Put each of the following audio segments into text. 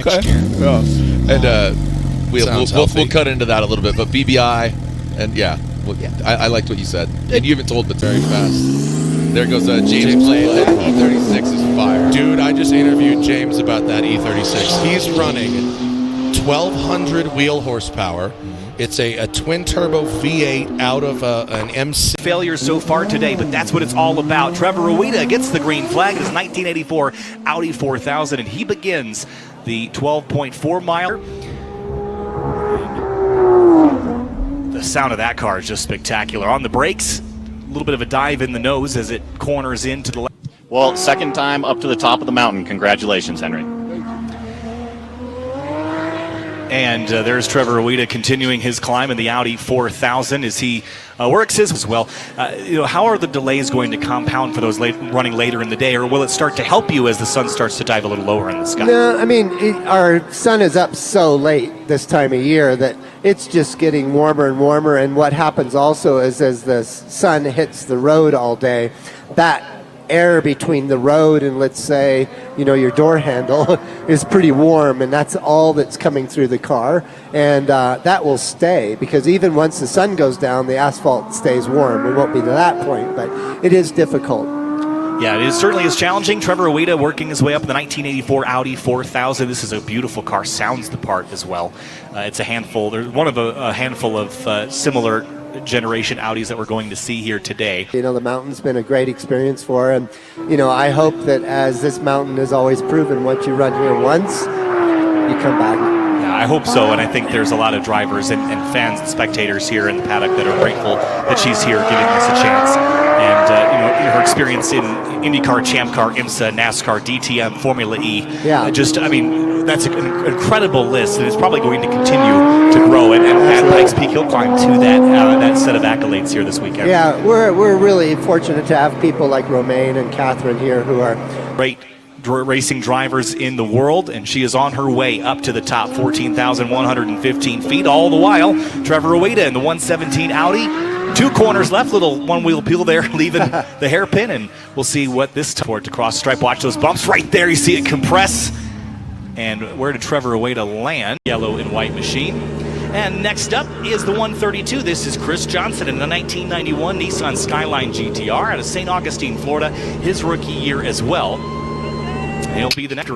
Okay. Yeah. And we'll cut into that a little bit, but BBI, and I liked what you said. And you even told the very fast. There goes James Blade. That E36 is fire. Dude, I just interviewed James about that E36. He's running 1,200 wheel horsepower. It's a twin turbo V8 out of an MC. Failures so far today, but that's what it's all about. Trevor Rueda gets the green flag. It is 1984 Audi 4000, and he begins the 12.4 mile. The sound of that car is just spectacular. On the brakes, a little bit of a dive in the nose as it corners into the left. Well, second time up to the top of the mountain. Congratulations, Henry. And there's Trevor Rueda continuing his climb in the Audi 4000 as he works his as well. How are the delays going to compound for those running later in the day, or will it start to help you as the sun starts to dive a little lower in the sky? No, I mean, our sun is up so late this time of year that it's just getting warmer and warmer. And what happens also is as the sun hits the road all day, that air between the road and, let's say, your door handle is pretty warm, and that's all that's coming through the car, and that will stay, because even once the sun goes down, the asphalt stays warm. It won't be to that point, but it is difficult. Yeah, it certainly is challenging. Trevor Rueda working his way up in the 1984 Audi 4000. This is a beautiful car, sounds the part as well. It's a handful. There's one of a handful of similar generation Audis that we're going to see here today. The mountain's been a great experience for him. I hope that, as this mountain has always proven, once you run here once, you come back. Yeah, I hope so, and I think there's a lot of drivers and fans and spectators here in the paddock that are grateful that she's here giving us a chance. And her experience in IndyCar, Champ Car, IMSA, NASCAR, DTM, Formula E. Yeah. That's an incredible list, and it's probably going to continue to grow. And at Pikes Peak, he'll climb to that set of accolades here this weekend. Yeah, we're really fortunate to have people like Romaine and Catherine here who are great racing drivers in the world, and she is on her way up to the top, 14,115 feet. All the while, Trevor Rueda in the 117 Audi. 2 corners left, little one-wheel peel there, leaving the hairpin, and we'll see what this toward to cross stripe. Watch those bumps right there. You see it compress. And where did Trevor Rueda land? Yellow and white machine. And next up is the 132. This is Chris Johnson in the 1991 Nissan Skyline GTR out of St. Augustine, Florida. His rookie year as well. He'll be the next.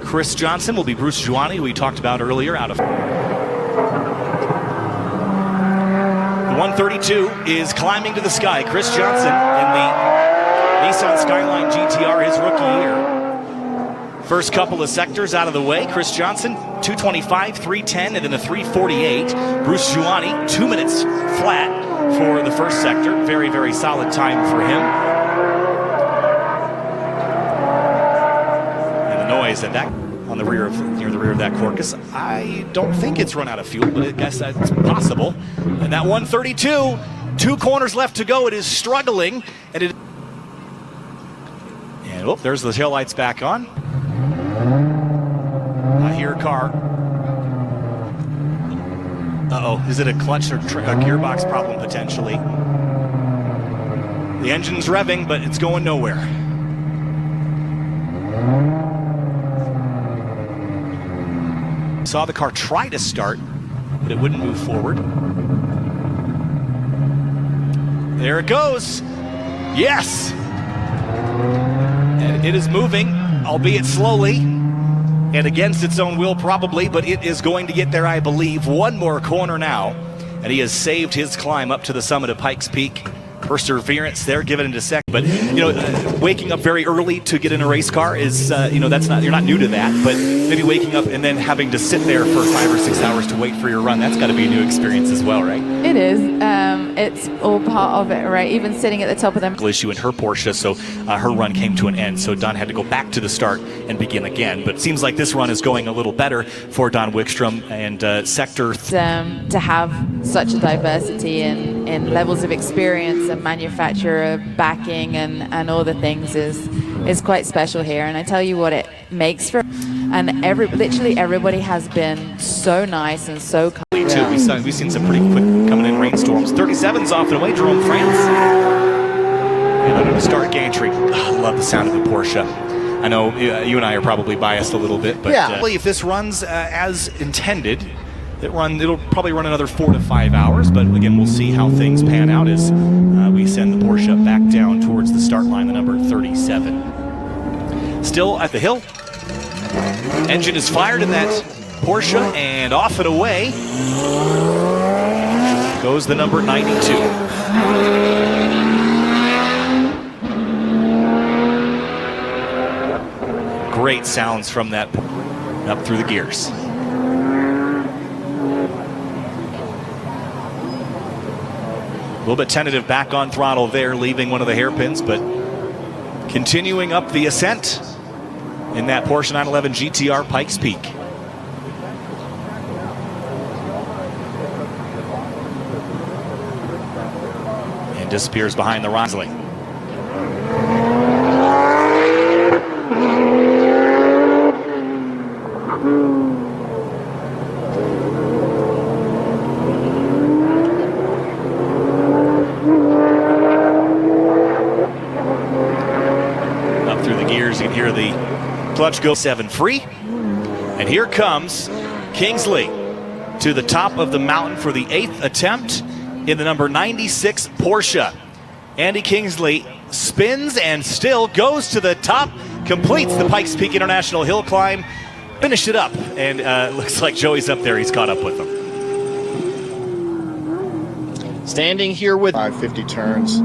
Chris Johnson will be Bruce Giuani, who we talked about earlier, out of. The 132 is climbing to the sky. Chris Johnson in the Nissan Skyline GTR, his rookie year. First couple of sectors out of the way. Chris Johnson, 225, 310, and then a 348. Bruce Giuani, 2 minutes flat for the first sector. Very, very solid time for him. And the noise and that on the rear of near the rear of that Corcus. I don't think it's run out of fuel, but I guess that's possible. And that 132, 2 corners left to go. It is struggling, and there's the tail lights back on. I hear a car. Uh-oh, is it a clutch or a gearbox problem potentially? The engine's revving, but it's going nowhere. Saw the car try to start, but it wouldn't move forward. There it goes. Yes! And it is moving, albeit slowly, and against its own will probably, but it is going to get there, I believe. One more corner now, and he has saved his climb up to the summit of Pikes Peak. Perseverance there, given it a second. But waking up very early to get in a race car is that's not, you're not new to that. But maybe waking up and then having to sit there for 5 or 6 hours to wait for your run, that's got to be a new experience as well, right? It is. It's all part of it, right? Even sitting at the top of them. Issue in her Porsche, so her run came to an end. So Don had to go back to the start and begin again. But it seems like this run is going a little better for Don Wickstrom and sector. To have such a diversity in levels of experience and manufacturer backing and all the things is quite special here. And I tell you what it makes for, and literally everybody has been so nice and so kind. Too. We've seen some pretty quick coming in rainstorms. 37's off and away, Jerome France. And under the start gantry. Oh, I love the sound of the Porsche. I know you and I are probably biased a little bit, but Yeah. if this runs as intended, it'll probably run another 4 to 5 hours, but again, we'll see how things pan out as we send the Porsche back down towards the start line, the number 37. Still at the hill. Engine is fired in that Porsche, and off and away goes the number 92. Great sounds from that up through the gears. A little bit tentative back on throttle there, leaving one of the hairpins, but continuing up the ascent in that Porsche 911 GTR Pikes Peak. And disappears behind the Rosling. Up through the gears, you can hear the clutch go 7 free. And here comes Kingsley to the top of the mountain for the 8th attempt in the number 96 Porsche. Andy Kingsley spins and still goes to the top, completes the Pikes Peak International Hill Climb, finished it up, and looks like Joey's up there. He's caught up with him. Standing here with 550 turns,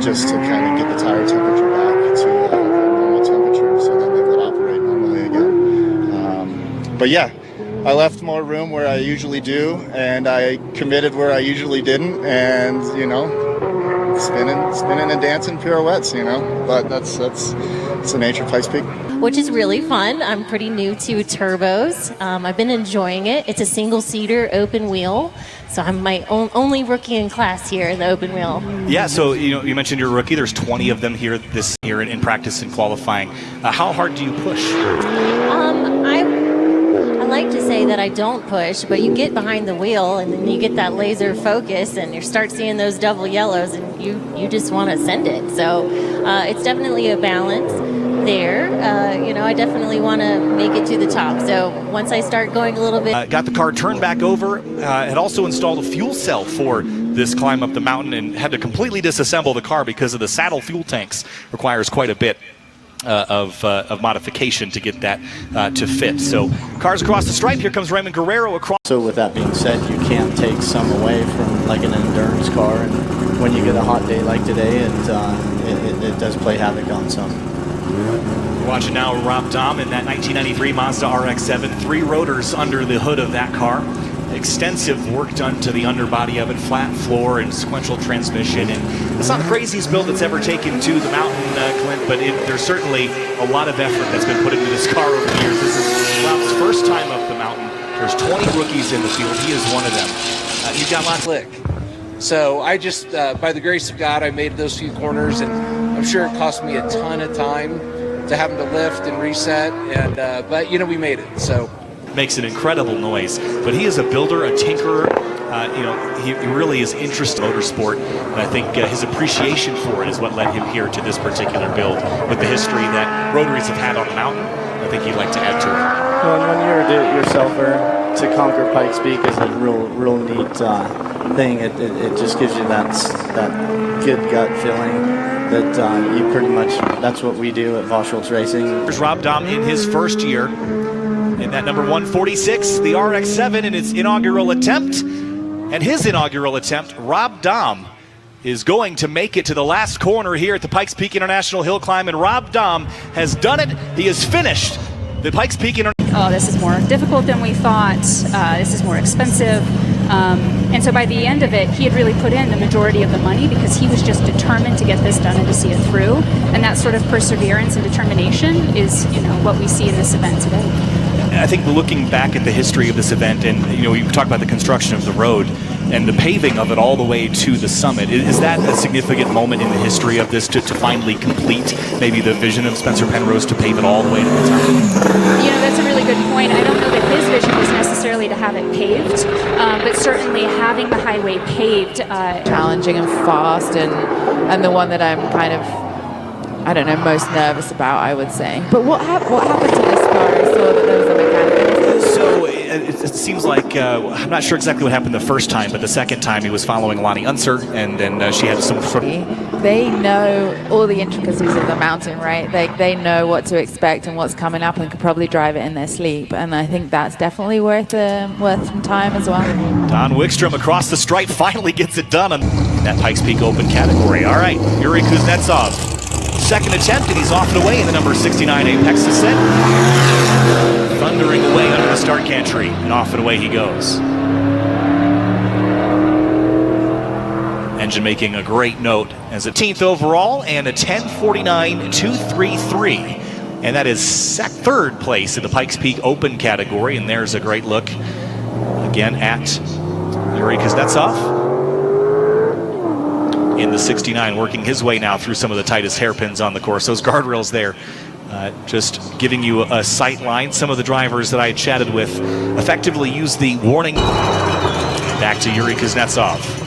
just to kind of get the tire temperature back to normal temperature so that they would operate normally again. But yeah, I left more room where I usually do, and I committed where I usually didn't, and spinning and dancing pirouettes, but that's the nature of Pikes Peak. Which is really fun. I'm pretty new to turbos. I've been enjoying it. It's a single-seater open wheel, so I'm my only rookie in class here in the open wheel. Yeah, so you mentioned you're a rookie. There's 20 of them here this year in practice and qualifying. How hard do you push? I like to say that I don't push, but you get behind the wheel and then you get that laser focus and you start seeing those double yellows and you just want to send it. So it's definitely a balance there. I definitely want to make it to the top. So once I start going a little bit... got the car turned back over, had also installed a fuel cell for this climb up the mountain and had to completely disassemble the car because of the saddle fuel tanks. Requires quite a bit of modification to get that to fit. So cars across the stripe. Here comes Raymond Guerrero across. So with that being said, you can't take some away from like an endurance car, and when you get a hot day like today, it does play havoc on some. We're watching now Rob Dahm in that 1993 Mazda RX-7. 3 rotors under the hood of that car. Extensive work done to the underbody of it, flat floor and sequential transmission. And it's not the craziest build that's ever taken to the mountain, Clint, but there's certainly a lot of effort that's been put into this car over the years. This is Rob's first time up the mountain. There's 20 rookies in the field. He is one of them. He's got lots of... So I just, by the grace of God, I made those few corners, and I'm sure it cost me a ton of time to having to lift and reset, and but we made it. So makes an incredible noise, but he is a builder, a tinkerer. He really is interested in motorsport, and I think his appreciation for it is what led him here to this particular build. With the history that rotaries have had on the mountain, I think he'd like to add to it. Well, and when you're a do-it-yourselfer, to conquer Pikes Peak is a real neat thing. It just gives you that good gut feeling that you pretty much, that's what we do at Vauxhall Racing. Here's Rob Dahm in his first year in that number 146, the RX-7 in its inaugural attempt. And his inaugural attempt, Rob Dahm, is going to make it to the last corner here at the Pikes Peak International Hill Climb. And Rob Dahm has done it. He has finished the Pikes Peak International. Oh, this is more difficult than we thought. This is more expensive. And so by the end of it, he had really put in the majority of the money because he was just determined to get this done and to see it through. And that sort of perseverance and determination is, what we see in this event today. I think looking back at the history of this event, and we talk about the construction of the road and the paving of it all the way to the summit, is that a significant moment in the history of this to finally complete maybe the vision of Spencer Penrose to pave it all the way to the top? That's a really good point. I don't know that his vision was necessarily to have it paved, but certainly having the highway paved. Challenging and fast, and the one that I'm kind of I don't know, most nervous about, I would say. But what happened to this car? I saw that there was a mechanic. So it seems like, I'm not sure exactly what happened the first time, but the second time he was following Lonnie Unser, and then she had some sort of... They know all the intricacies of the mountain, right? They know what to expect and what's coming up and could probably drive it in their sleep. And I think that's definitely worth some time as well. Don Wickstrom across the stripe finally gets it done in that Pikes Peak Open category. All right, Yuri Kuznetsov, second attempt, and he's off and away in the number 69 Apex Ascent. Thundering away under the start gantry, and off and away he goes. Engine making a great note as a 10th overall and a 10:49.233. And that is third place in the Pikes Peak Open category. And there's a great look again at Yuri Kuznetsov in the 69, working his way now through some of the tightest hairpins on the course. Those guardrails there, just giving you a sight line. Some of the drivers that I chatted with effectively used the warning. Back to Yuri Kuznetsov.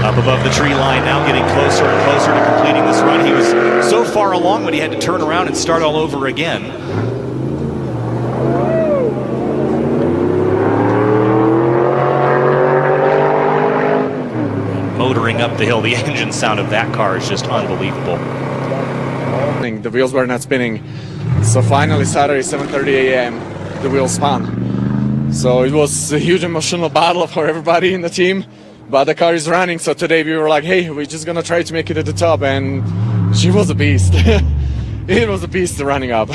Up above the tree line now, getting closer and closer to completing this run. He was so far along when he had to turn around and start all over again. Motoring up the hill, the engine sound of that car is just unbelievable. The wheels were not spinning, so finally Saturday 7:30 a.m. the wheels spun. So it was a huge emotional battle for everybody in the team, but the car is running. So today we were like, hey, we're just gonna try to make it at the top, and she was a beast. It was a beast running up.